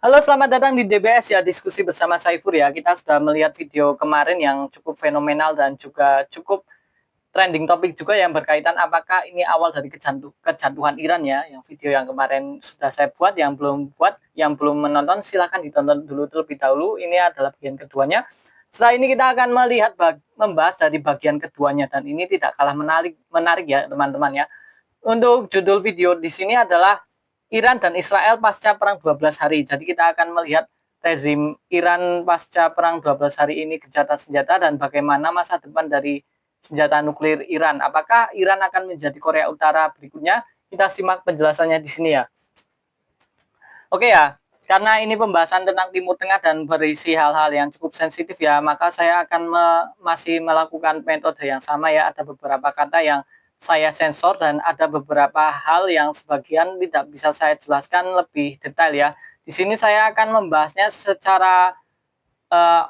Halo, selamat datang di DBS ya, diskusi bersama Saifur ya. Kita sudah melihat video kemarin yang cukup fenomenal dan juga cukup trending topik juga yang berkaitan apakah ini awal dari kejatuhan Iran ya. Yang video yang kemarin sudah saya buat, yang belum menonton silahkan ditonton dulu terlebih dahulu. Ini adalah bagian keduanya. Setelah ini kita akan membahas dari bagian keduanya dan ini tidak kalah menarik ya teman-teman ya. Untuk judul video di sini adalah Iran dan Israel pasca perang 12 hari. Jadi kita akan melihat rezim Iran pasca perang 12 hari ini gencatan senjata dan bagaimana masa depan dari senjata nuklir Iran. Apakah Iran akan menjadi Korea Utara berikutnya? Kita simak penjelasannya di sini ya. Oke ya, karena ini pembahasan tentang Timur Tengah dan berisi hal-hal yang cukup sensitif ya, maka saya akan masih melakukan metode yang sama ya. Ada beberapa kata yang saya sensor dan ada beberapa hal yang sebagian tidak bisa saya jelaskan lebih detail ya. Di sini saya akan membahasnya secara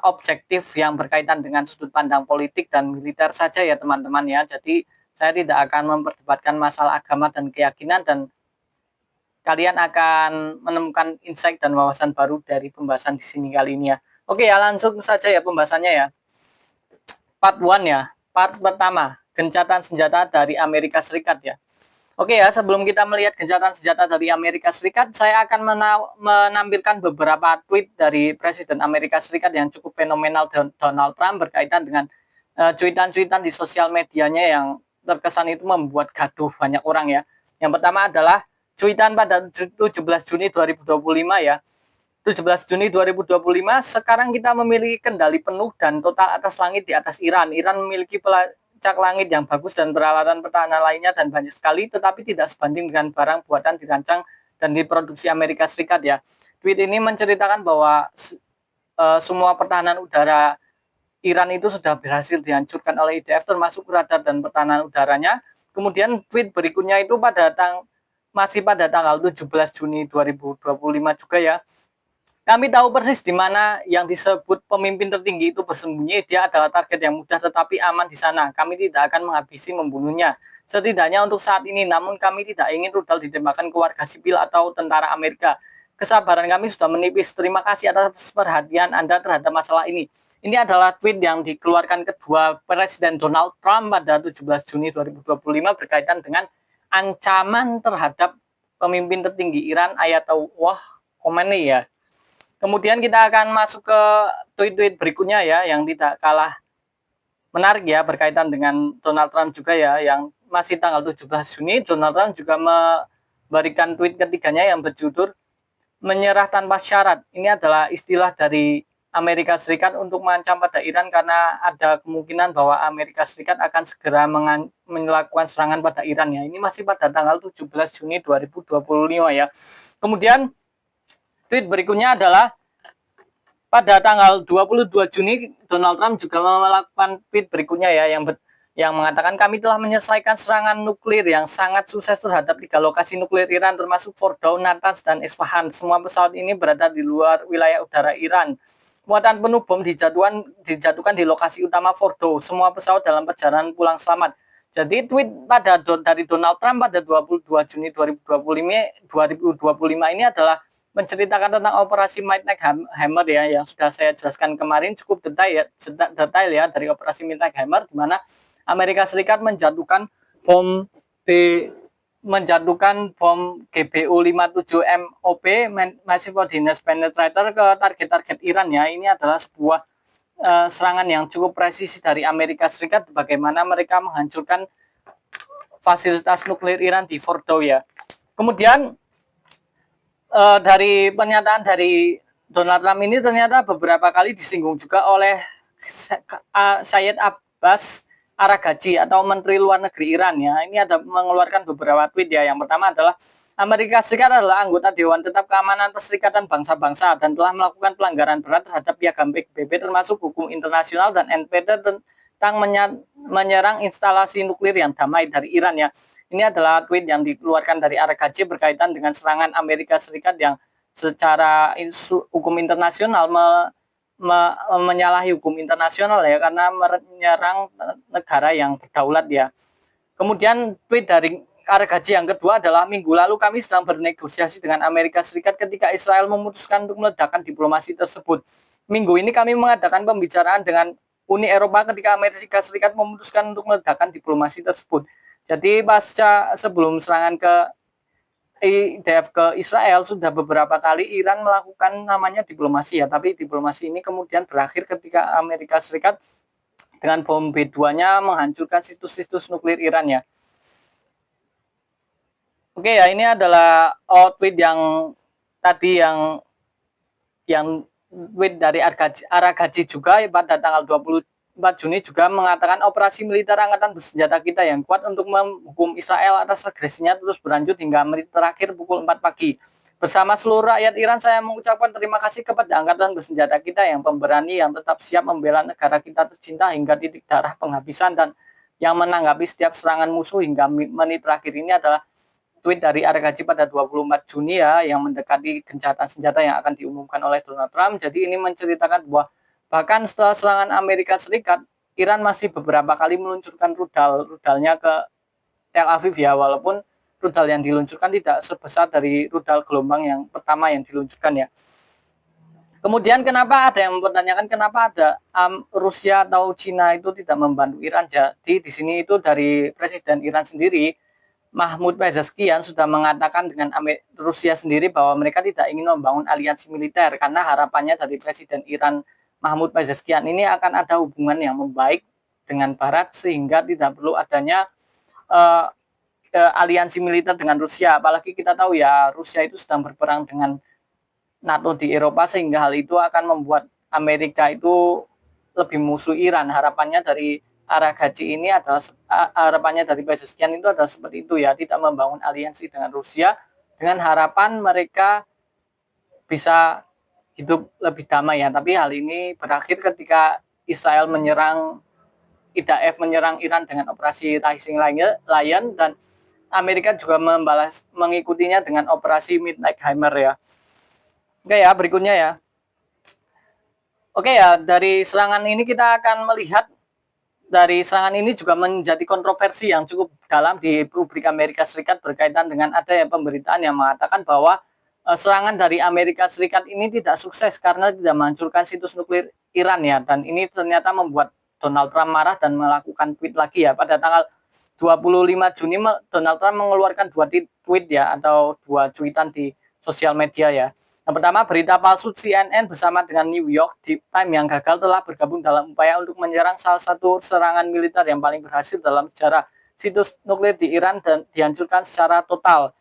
objektif yang berkaitan dengan sudut pandang politik dan militer saja ya teman-teman ya. Jadi saya tidak akan memperdebatkan masalah agama dan keyakinan dan kalian akan menemukan insight dan wawasan baru dari pembahasan di sini kali ini ya. Oke ya, langsung saja ya pembahasannya ya. Part 1 ya. Part pertama, gencatan senjata dari Amerika Serikat ya. Oke ya, sebelum kita melihat gencatan senjata dari Amerika Serikat, saya akan menampilkan beberapa tweet dari Presiden Amerika Serikat yang cukup fenomenal, Donald Trump, berkaitan dengan cuitan-cuitan di sosial medianya yang terkesan itu membuat gaduh banyak orang ya. Yang pertama adalah cuitan pada 17 Juni 2025 ya. 17 Juni 2025, sekarang kita memiliki kendali penuh dan total atas langit di atas Iran. Iran memiliki pelacak langit yang bagus dan peralatan pertahanan lainnya dan banyak sekali, tetapi tidak sebanding dengan barang buatan dirancang dan diproduksi Amerika Serikat ya. Tweet ini menceritakan bahwa semua pertahanan udara Iran itu sudah berhasil dihancurkan oleh IDF, termasuk radar dan pertahanan udaranya. Kemudian tweet berikutnya itu masih pada tanggal 17 Juni 2025 juga ya. Kami tahu persis di mana yang disebut pemimpin tertinggi itu bersembunyi. Dia adalah target yang mudah tetapi aman di sana. Kami tidak akan menghabisi membunuhnya. Setidaknya untuk saat ini, namun kami tidak ingin rudal ditembakkan ke warga sipil atau tentara Amerika. Kesabaran kami sudah menipis. Terima kasih atas perhatian Anda terhadap masalah ini. Ini adalah tweet yang dikeluarkan kedua Presiden Donald Trump pada 17 Juni 2025 berkaitan dengan ancaman terhadap pemimpin tertinggi Iran Ayatollah Khomeini ya. Kemudian kita akan masuk ke tweet-tweet berikutnya ya, yang tidak kalah menarik ya, berkaitan dengan Donald Trump juga ya, yang masih tanggal 17 Juni, Donald Trump juga memberikan tweet ketiganya yang berjudul menyerah tanpa syarat. Ini adalah istilah dari Amerika Serikat untuk mengancam pada Iran karena ada kemungkinan bahwa Amerika Serikat akan segera melakukan serangan pada Iran ya. Ini masih pada tanggal 17 Juni 2025 ya. Kemudian tweet berikutnya adalah pada tanggal 22 Juni, Donald Trump juga melakukan tweet berikutnya ya, yang mengatakan kami telah menyelesaikan serangan nuklir yang sangat sukses terhadap 3 lokasi nuklir Iran termasuk Fordow, Natanz, dan Isfahan. Semua pesawat ini berada di luar wilayah udara Iran. Muatan penuh bom dijatuhkan di lokasi utama Fordow. Semua pesawat dalam perjalanan pulang selamat. Jadi tweet dari Donald Trump pada 22 Juni 2025 ini adalah menceritakan tentang operasi Midnight Hammer ya, yang sudah saya jelaskan kemarin cukup detail ya dari operasi Midnight Hammer, di mana Amerika Serikat menjatuhkan bom GBU 57 MOP Massive Ordnance Penetrator ke target-target Iran ya. Ini adalah sebuah serangan yang cukup presisi dari Amerika Serikat, bagaimana mereka menghancurkan fasilitas nuklir Iran di Fordow ya. Kemudian dari pernyataan dari Donald Trump ini ternyata beberapa kali disinggung juga oleh Syed Abbas Aragachi atau Menteri Luar Negeri Iran ya. Ini ada mengeluarkan beberapa tweet ya. Yang pertama adalah Amerika Serikat adalah anggota Dewan Tetap Keamanan Perserikatan Bangsa-Bangsa dan telah melakukan pelanggaran berat terhadap piagam PBB termasuk hukum internasional dan NPT tentang menyerang instalasi nuklir yang damai dari Iran ya. Ini adalah tweet yang dikeluarkan dari Aragachi berkaitan dengan serangan Amerika Serikat yang secara hukum internasional menyalahi hukum internasional ya, karena menyerang negara yang berdaulat ya. Kemudian tweet dari gaji yang kedua adalah minggu lalu kami sedang bernegosiasi dengan Amerika Serikat ketika Israel memutuskan untuk meledakkan diplomasi tersebut. Minggu ini kami mengadakan pembicaraan dengan Uni Eropa ketika Amerika Serikat memutuskan untuk meledakkan diplomasi tersebut. Jadi pasca sebelum serangan ke IDF ke Israel sudah beberapa kali Iran melakukan namanya diplomasi ya, tapi diplomasi ini kemudian berakhir ketika Amerika Serikat dengan bom B2-nya menghancurkan situs-situs nuklir Iran ya. Oke ya, ini adalah tweet yang tadi yang tweet dari Aragaji juga pada tanggal 24 Juni juga mengatakan operasi militer angkatan bersenjata kita yang kuat untuk menghukum Israel atas agresinya terus berlanjut hingga menit terakhir pukul 4 pagi. Bersama seluruh rakyat Iran, saya mengucapkan terima kasih kepada angkatan bersenjata kita yang pemberani, yang tetap siap membela negara kita tercinta hingga titik darah penghabisan dan yang menanggapi setiap serangan musuh hingga menit terakhir. Ini adalah tweet dari Aragaji pada 24 Juni ya, yang mendekati gencatan senjata yang akan diumumkan oleh Donald Trump. Jadi ini menceritakan bahwa bahkan setelah serangan Amerika Serikat, Iran masih beberapa kali meluncurkan rudalnya ke Tel Aviv ya, walaupun rudal yang diluncurkan tidak sebesar dari rudal gelombang yang pertama yang diluncurkan ya. Kemudian kenapa ada yang mempertanyakan kenapa ada Rusia atau Cina itu tidak membantu Iran? Jadi di sini itu dari Presiden Iran sendiri, Mahmoud Pezeshkian sudah mengatakan dengan Rusia sendiri bahwa mereka tidak ingin membangun aliansi militer karena harapannya dari Presiden Iran Mahmoud Pezeshkian ini akan ada hubungan yang membaik dengan Barat sehingga tidak perlu adanya aliansi militer dengan Rusia. Apalagi kita tahu ya Rusia itu sedang berperang dengan NATO di Eropa sehingga hal itu akan membuat Amerika itu lebih musuh Iran. Harapannya dari Aragaji ini adalah harapannya dari Pezeshkian itu adalah seperti itu ya, tidak membangun aliansi dengan Rusia dengan harapan mereka bisa hidup lebih damai ya. Tapi hal ini berakhir ketika Israel menyerang IDF menyerang Iran dengan operasi Rising Lion dan Amerika juga mengikutinya dengan operasi Midnight Hammer ya. Oke ya, berikutnya ya. Oke ya, dari serangan ini kita akan melihat dari serangan ini juga menjadi kontroversi yang cukup dalam di publik Amerika Serikat berkaitan dengan adanya pemberitaan yang mengatakan bahwa serangan dari Amerika Serikat ini tidak sukses karena tidak menghancurkan situs nuklir Iran ya, dan ini ternyata membuat Donald Trump marah dan melakukan tweet lagi ya. Pada tanggal 25 Juni Donald Trump mengeluarkan 2 tweet ya, atau 2 cuitan di sosial media ya. Yang pertama, berita palsu CNN bersama dengan New York Times yang gagal telah bergabung dalam upaya untuk menyerang salah satu serangan militer yang paling berhasil dalam sejarah. Situs nuklir di Iran dan dihancurkan secara total.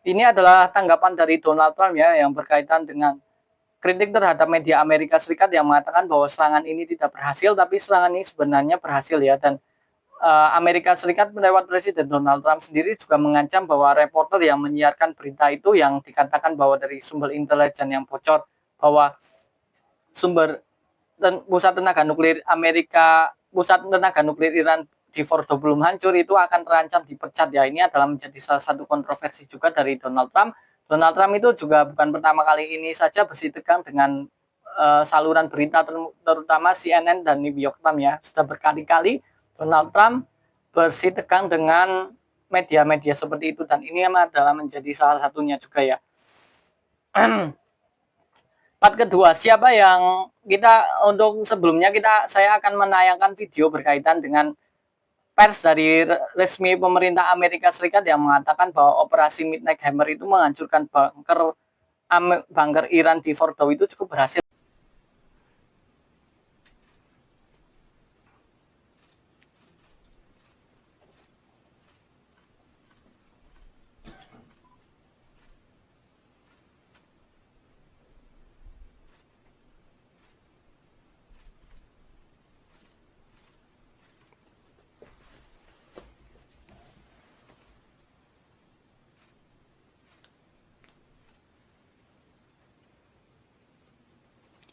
Ini adalah tanggapan dari Donald Trump ya, yang berkaitan dengan kritik terhadap media Amerika Serikat yang mengatakan bahwa serangan ini tidak berhasil, tapi serangan ini sebenarnya berhasil ya. Dan Amerika Serikat lewat Presiden Donald Trump sendiri juga mengancam bahwa reporter yang menyiarkan berita itu yang dikatakan bahwa dari sumber intelijen yang bocor bahwa pusat tenaga nuklir Iran di Fordo belum hancur itu akan terancam dipecat ya. Ini adalah menjadi salah satu kontroversi juga dari Donald Trump. Donald Trump itu juga bukan pertama kali ini saja bersitegang dengan saluran berita terutama CNN dan New York Times ya. Sudah berkali-kali Donald Trump bersitegang dengan media-media seperti itu dan ini adalah menjadi salah satunya juga ya. Part kedua, siapa yang untuk sebelumnya saya akan menayangkan video berkaitan dengan pers dari resmi pemerintah Amerika Serikat yang mengatakan bahwa operasi Midnight Hammer itu menghancurkan bunker Iran di Fordo itu cukup berhasil.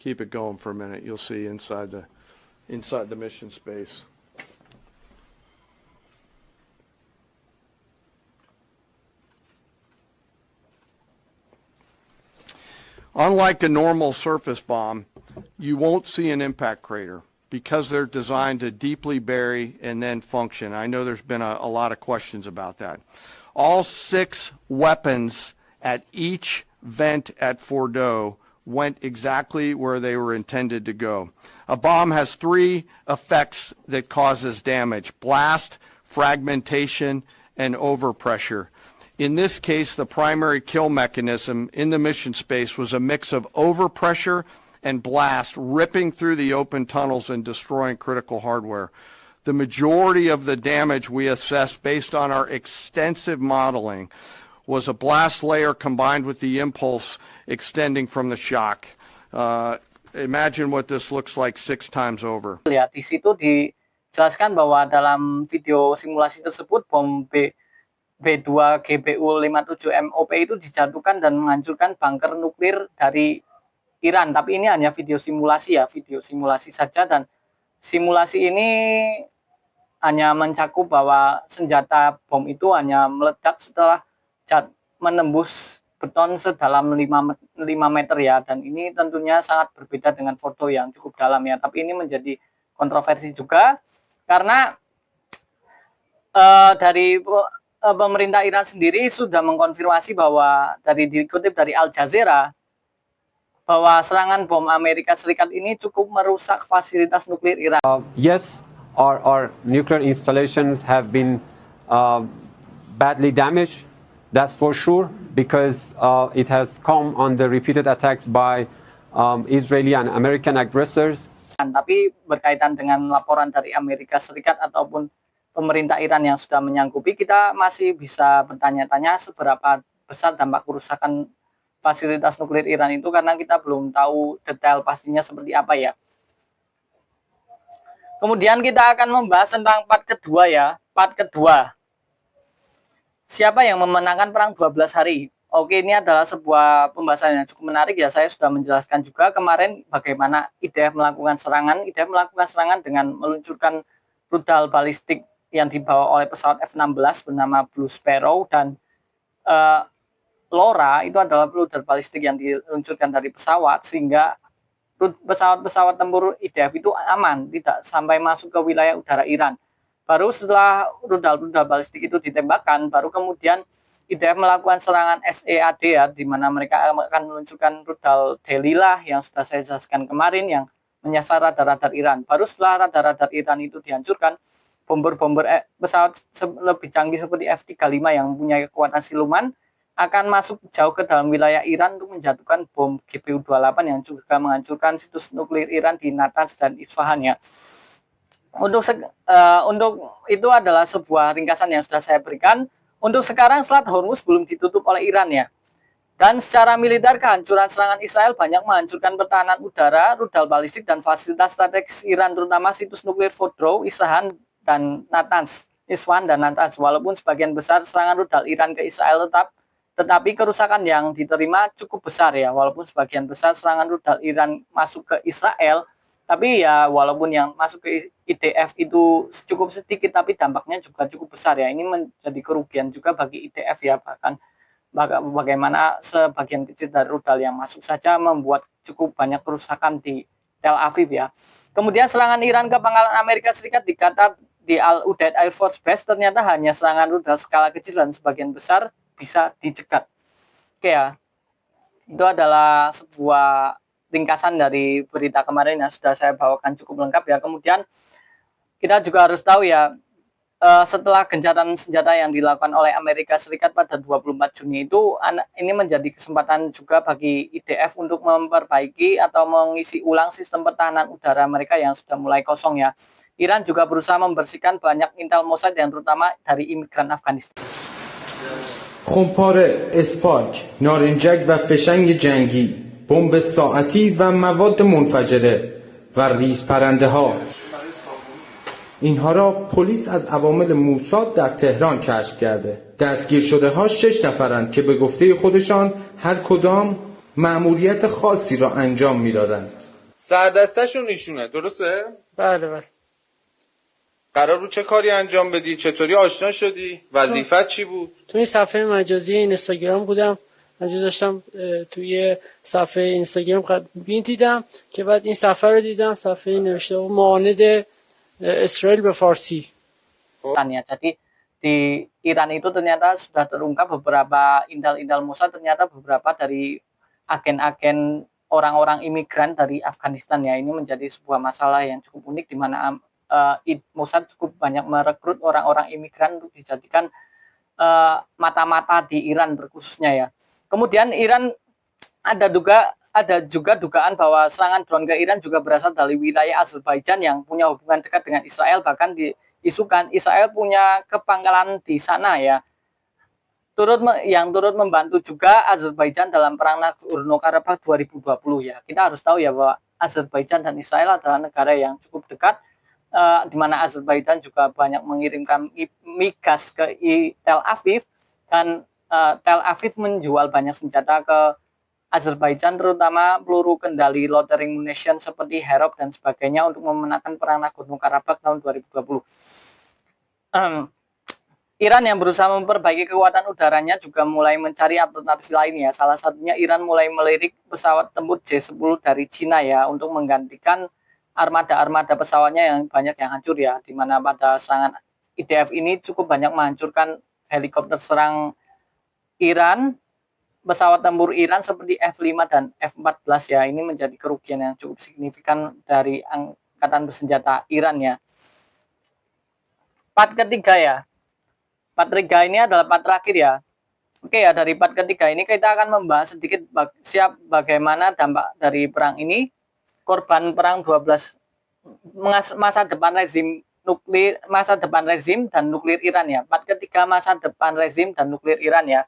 Keep it going for a minute. You'll see inside the mission space. Unlike a normal surface bomb, you won't see an impact crater because they're designed to deeply bury and then function. I know there's been a lot of questions about that. All 6 weapons at each vent at Fordo went exactly where they were intended to go. A bomb has 3 effects that causes damage: blast, fragmentation, and overpressure. In this case, the primary kill mechanism in the mission space was a mix of overpressure and blast, ripping through the open tunnels and destroying critical hardware. The majority of the damage we assessed based on our extensive modeling was a blast layer combined with the impulse extending from the shock. Imagine what this looks like 6 times over. Ya, di situ dijelaskan bahwa dalam video simulasi tersebut bom B2 GBU-57 MOP itu dijatuhkan dan menghancurkan bunker nuklir dari Iran. Tapi ini hanya video simulasi ya, video simulasi saja, dan simulasi ini hanya mencakup bahwa senjata bom itu hanya meledak setelah menembus beton sedalam 5 meter ya, dan ini tentunya sangat berbeda dengan foto yang cukup dalam ya. Tapi ini menjadi kontroversi juga karena dari pemerintah Iran sendiri sudah mengkonfirmasi bahwa dikutip dari Al Jazeera bahwa serangan bom Amerika Serikat ini cukup merusak fasilitas nuklir Iran. Yes, our nuclear installations have been badly damaged. That's for sure, because it has come under repeated attacks by Israeli and American aggressors. Tapi berkaitan dengan laporan dari Amerika Serikat ataupun pemerintah Iran yang sudah menyanggupi, kita masih bisa bertanya-tanya seberapa besar dampak kerusakan fasilitas nuklir Iran itu, karena kita belum tahu detail pastinya seperti apa ya. Kemudian kita akan membahas tentang part kedua ya. Part kedua, siapa yang memenangkan perang 12 hari? Oke, ini adalah sebuah pembahasan yang cukup menarik ya. Saya sudah menjelaskan juga kemarin bagaimana IDF melakukan serangan. IDF melakukan serangan dengan meluncurkan rudal balistik yang dibawa oleh pesawat F-16 bernama Blue Sparrow, dan LORA itu adalah rudal balistik yang diluncurkan dari pesawat, sehingga pesawat-pesawat tempur IDF itu aman, tidak sampai masuk ke wilayah udara Iran. Baru setelah rudal-rudal balistik itu ditembakkan, baru kemudian IDF melakukan serangan SEAD ya, di mana mereka akan meluncurkan rudal Delilah yang sudah saya jelaskan kemarin yang menyasar radar-radar Iran. Baru setelah radar-radar Iran itu dihancurkan, bomber-bomber pesawat lebih canggih seperti F-35 yang punya kekuatan siluman akan masuk jauh ke dalam wilayah Iran untuk menjatuhkan bom GBU-28 yang juga menghancurkan situs nuklir Iran di Natanz dan Isfahan ya. Untuk itu adalah sebuah ringkasan yang sudah saya berikan. Untuk sekarang Selat Hormuz belum ditutup oleh Iran ya. Dan secara militer, kehancuran serangan Israel banyak menghancurkan pertahanan udara, rudal balistik, dan fasilitas strategis Iran, terutama situs nuklir Fordow, Isfahan, dan Natanz. Walaupun sebagian besar serangan rudal Iran ke Israel tetapi kerusakan yang diterima cukup besar ya. Walaupun sebagian besar serangan rudal Iran masuk ke Israel, tapi ya walaupun yang masuk ke IDF itu cukup sedikit, tapi dampaknya juga cukup besar ya. Ini menjadi kerugian juga bagi IDF ya, bahkan bagaimana sebagian kecil dari rudal yang masuk saja membuat cukup banyak kerusakan di Tel Aviv ya. Kemudian serangan Iran ke pangkalan Amerika Serikat di Qatar di Al Udeid Air Force Base ternyata hanya serangan rudal skala kecil dan sebagian besar bisa dicegat. Oke ya, itu adalah sebuah ringkasan dari berita kemarin yang sudah saya bawakan cukup lengkap ya. Kemudian kita juga harus tahu ya, setelah gencatan senjata yang dilakukan oleh Amerika Serikat pada 24 Juni itu, ini menjadi kesempatan juga bagi IDF untuk memperbaiki atau mengisi ulang sistem pertahanan udara mereka yang sudah mulai kosong ya. Iran juga berusaha membersihkan banyak intel Mossad yang terutama dari imigran Afghanistan. خمپاره، اسپاک، نارنجک و فشنگ جنگی، بمب ساعتی و مواد منفجره و ریز پرنده ها. اینها را پلیس از عوامل موساد در تهران کشف کرده. دستگیر شده ها 6 نفرند که به گفته خودشان هر کدام مأموریت خاصی را انجام میدادند. سردستشون ایشونه، درسته؟ بله. قرار رو چه کاری انجام بدی؟ چطوری آشنا شدی؟ وظیفت چی بود؟ تو این صفحه مجازی اینستاگرام بودم، من داشتم توی صفحه اینستاگرام دیدم که بعد این صفحه رو دیدم، صفحه نوشته بود معاند اسرائیل به فارسی. Ya. Jadi di Iran itu ternyata sudah terungkap beberapa intel-intel Mossad, ternyata beberapa dari agen-agen orang-orang imigran dari Afghanistan ya. Ini menjadi sebuah masalah yang cukup unik di mana Mossad cukup banyak merekrut orang-orang imigran untuk dijadikan mata-mata di Iran terkhususnya ya. Kemudian Iran ada juga dugaan bahwa serangan drone ke Iran juga berasal dari wilayah Azerbaijan yang punya hubungan dekat dengan Israel, bahkan diisukan Israel punya kepangkalan di sana ya. Yang turut membantu juga Azerbaijan dalam perang Nagorno-Karabakh 2020 ya. Kita harus tahu ya bahwa Azerbaijan dan Israel adalah negara yang cukup dekat, di mana Azerbaijan juga banyak mengirimkan migas ke Tel Aviv, dan Tel Aviv menjual banyak senjata ke Azerbaijan, terutama peluru kendali loitering munition seperti Herop dan sebagainya untuk memenangkan perang Nagorno-Karabakh tahun 2020. Iran yang berusaha memperbaiki kekuatan udaranya juga mulai mencari alternatif lain ya. Salah satunya Iran mulai melirik pesawat tempur J-10 dari Cina ya untuk menggantikan armada-armada pesawatnya yang banyak yang hancur ya. Di mana pada serangan IDF ini cukup banyak menghancurkan helikopter serang Iran, pesawat tempur Iran seperti F-5 dan F-14 ya. Ini menjadi kerugian yang cukup signifikan dari angkatan bersenjata Iran ya. Part ketiga ya. Part ketiga ini adalah part terakhir ya. Oke ya, dari part ketiga ini kita akan membahas sedikit bagaimana dampak dari perang ini, korban perang 12, masa depan rezim dan nuklir Iran ya. Part ketiga, masa depan rezim dan nuklir Iran ya.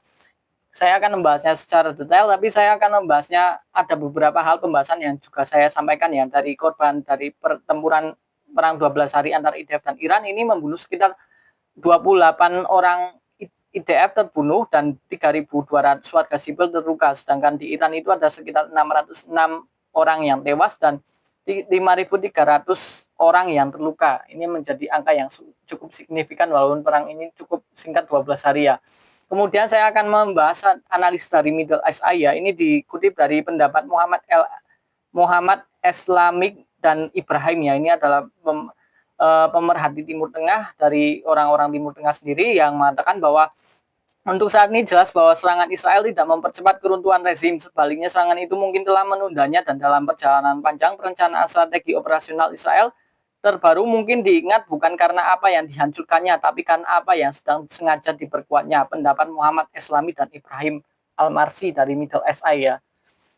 Saya akan membahasnya secara detail, tapi saya akan membahasnya ada beberapa hal pembahasan yang juga saya sampaikan ya, dari korban dari pertempuran perang 12 hari antara IDF dan Iran ini membunuh sekitar 28 orang IDF terbunuh dan 3.200 warga sipil terluka, sedangkan di Iran itu ada sekitar 606 orang yang tewas dan 5.300 orang yang terluka. Ini menjadi angka yang cukup signifikan walaupun perang ini cukup singkat 12 hari ya. Kemudian saya akan membahas analis dari Middle East Eye ya. Ini dikutip dari pendapat Muhammad Islamik dan Ibrahim ya. Ini adalah pemerhati Timur Tengah dari orang-orang Timur Tengah sendiri yang mengatakan bahwa untuk saat ini jelas bahwa serangan Israel tidak mempercepat keruntuhan rezim. Sebaliknya serangan itu mungkin telah menundanya, dan dalam perjalanan panjang perencanaan strategi operasional Israel terbaru mungkin diingat bukan karena apa yang dihancurkannya, tapi karena apa yang sedang sengaja diperkuatnya. Pendapat Muhammad Islami dan Ibrahim Al-Marsi dari Middle East Eye ya.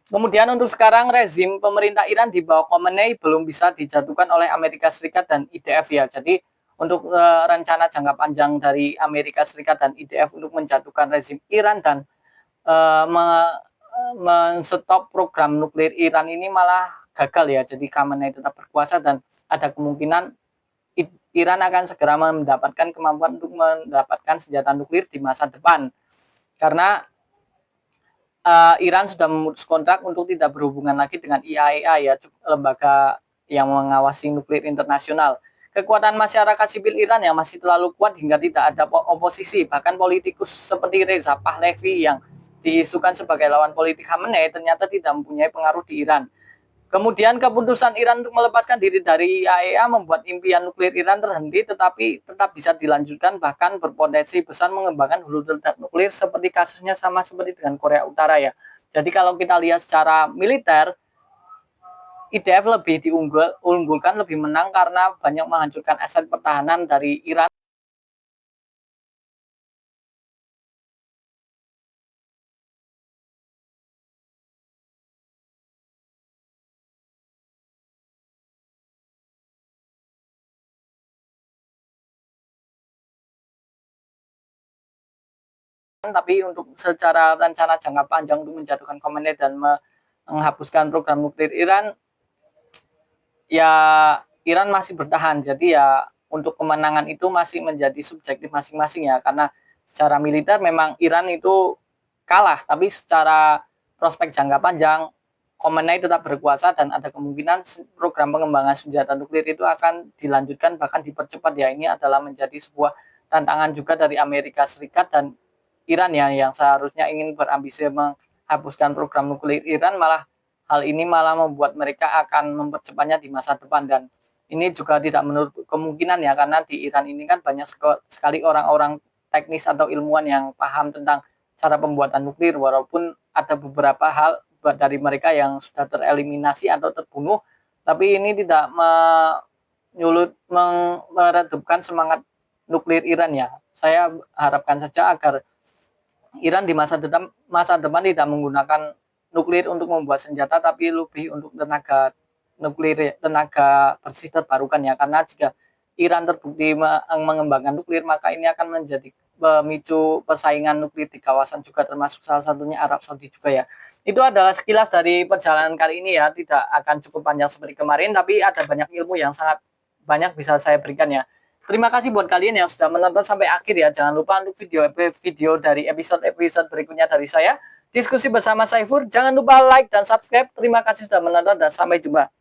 Kemudian untuk sekarang rezim pemerintah Iran di bawah Khomeini belum bisa dijatuhkan oleh Amerika Serikat dan IDF ya. Jadi untuk rencana jangka panjang dari Amerika Serikat dan IDF untuk menjatuhkan rezim Iran dan men-stop program nuklir Iran ini malah gagal ya. Jadi Khomeini tetap berkuasa dan ada kemungkinan Iran akan segera mendapatkan kemampuan untuk mendapatkan senjata nuklir di masa depan. Karena Iran sudah memutus kontrak untuk tidak berhubungan lagi dengan IAEA ya, lembaga yang mengawasi nuklir internasional. Kekuatan masyarakat sipil Iran yang masih terlalu kuat hingga tidak ada oposisi. Bahkan politikus seperti Reza Pahlavi yang diisukan sebagai lawan politik Khamenei ternyata tidak mempunyai pengaruh di Iran. Kemudian keputusan Iran untuk melepaskan diri dari IAEA membuat impian nuklir Iran terhenti, tetapi tetap bisa dilanjutkan, bahkan berpotensi besar mengembangkan hulu ledak nuklir seperti kasusnya sama seperti dengan Korea Utara ya. Jadi kalau kita lihat secara militer, IDF lebih diunggulkan, lebih menang karena banyak menghancurkan aset pertahanan dari Iran. Tapi untuk secara rencana jangka panjang untuk menjatuhkan Khomeini dan menghapuskan program nuklir Iran, ya Iran masih bertahan. Jadi ya untuk kemenangan itu masih menjadi subjektif masing-masing ya, karena secara militer memang Iran itu kalah, tapi secara prospek jangka panjang Khomeini tetap berkuasa dan ada kemungkinan program pengembangan senjata nuklir itu akan dilanjutkan bahkan dipercepat ya. Ini adalah menjadi sebuah tantangan juga dari Amerika Serikat dan Iran ya, yang seharusnya ingin berambisi menghapuskan program nuklir Iran, malah hal ini malah membuat mereka akan mempercepatnya di masa depan. Dan ini juga tidak menutup kemungkinan ya, karena di Iran ini kan banyak sekali orang-orang teknis atau ilmuwan yang paham tentang cara pembuatan nuklir, walaupun ada beberapa hal dari mereka yang sudah tereliminasi atau terbunuh, tapi ini tidak meredupkan semangat nuklir Iran ya. Saya harapkan saja agar Iran di masa depan tidak menggunakan nuklir untuk membuat senjata, tapi lebih untuk tenaga nuklir, tenaga bersih terbarukan ya. Karena jika Iran terbukti mengembangkan nuklir, maka ini akan menjadi pemicu persaingan nuklir di kawasan juga, termasuk salah satunya Arab Saudi juga ya. Itu adalah sekilas dari perjalanan kali ini ya, tidak akan cukup panjang seperti kemarin, tapi ada banyak ilmu yang sangat banyak bisa saya berikan ya. Terima kasih buat kalian yang sudah menonton sampai akhir ya. Jangan lupa untuk video dari episode berikutnya dari saya, diskusi bersama Saifur. Jangan lupa like dan subscribe. Terima kasih sudah menonton dan sampai jumpa.